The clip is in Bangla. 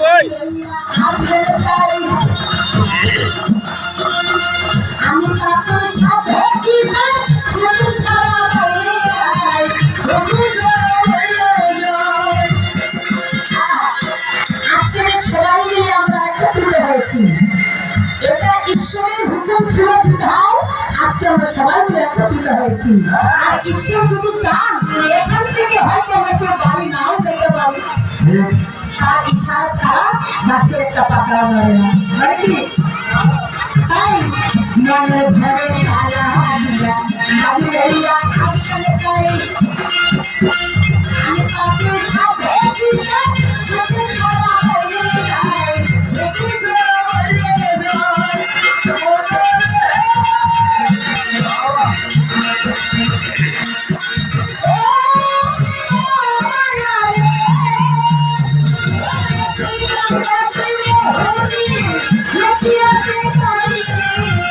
কই এটা ঈশ্বরের হুকুম ছিল বিধায় আজকে আমরা সবাই মিলে একত্রিত হয়েছি। আর ঈশ্বর যদি চান এখান থেকে হয়তো আমরা কেউ বাড়ি নাও যেতে পারি, তার ইশারা ছাড়া গাছের একটা পাতা নড়ে না, মানে কি? তাই মনে ধরে সারা হারিয়া আমি রইয়া আসলে চাই আমি তাকে সাথে দিতে যেতে সারা হয়ে যায় দেখে যে